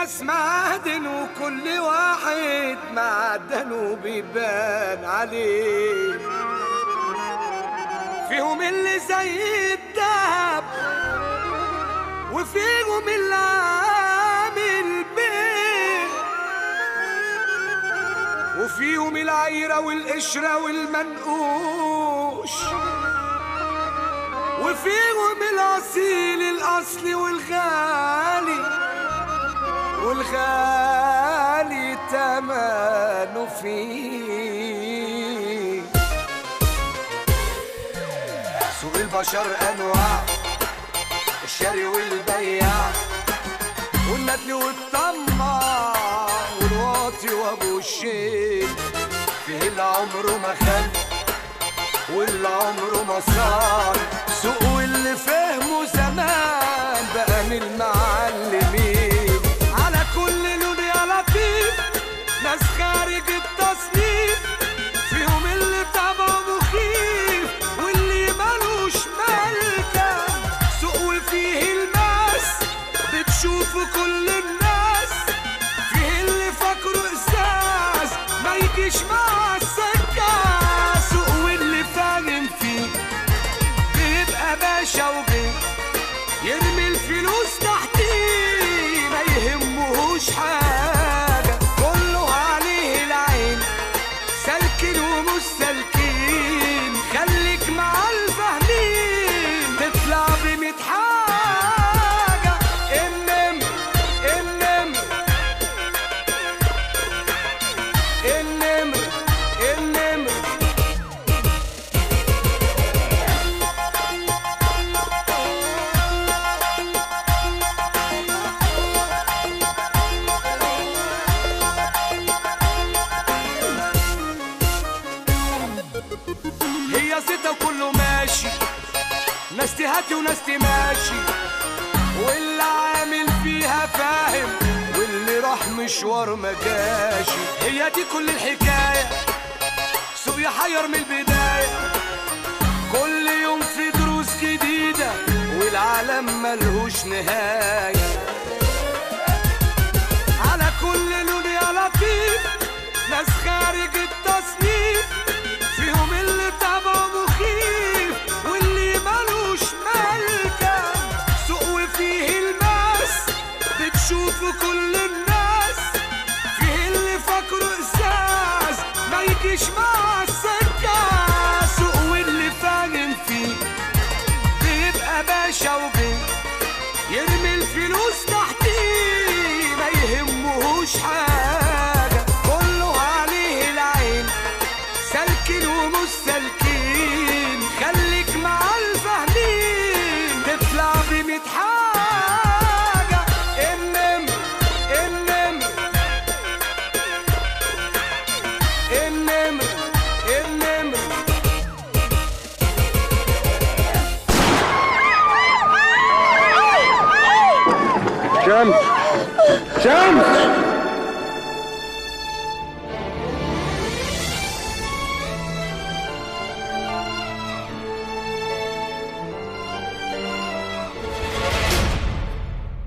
ناس معادن وكل واحد معدنه بيبان عليه. فيهم اللي زي الدهب وفيهم اللي عامل بيه، وفيهم العيرة والقشرة والمنقوش، وفيهم الأصيل الأصلي والغالي تمنه فيه. سوق البشر أنواع، الشاري والبياع والندل والطماع والواطي وابو الشيل. فيه اللي عمره ما خان واللي عمره ما صار، سوق واللي فهمه زمان بقى من المعلمين. على كل لون يا لطيف ناس خارج التصنيف، فيهم اللي طبعه مخيف واللي ملوش ملكة. سوق وفيه الماس بتشوفه كل الناس، فيه اللي فاكره إحساس ما يجيش مع السكة. سوق واللي فاهم فيه بيبقى باشا وبيه، يرمي الفلوس تحتيه ما يهمهوش حاجة. كله عليه العين سالكين ومش سالكين، خليك مع الفاهمين تطلع ب100 حاجة. النمر النمر النمر النمر هي ستة وكله ماشي، ناس تهاتي وناس تماشي، واللي عامل فيها فاهم واللي راح مشوار ما جاشي. هي دي كل الحكاية، سوق يحير من البداية، كل يوم في دروس جديدة والعالم ملهوش نهاية. على كل لون يا لطيف ناس خارج التصنيف، فيهم اللي طبعه مخيف واللي ملوش ملكة. سوق وفيه الماس بتشوفه كل الناس، فيه اللي فاكره إحساس ما يجيش مع السكة. سوق واللي فاهم فيه بيبقى باشا وبيه، يرمي الفلوس تحتيه ما يهمهوش حاجة. كله عليه العين سالكين ومش سالكين، خليك مع الفاهمين تطلع ب100 حاجة. النمر النمر النمر النمر شمس شمس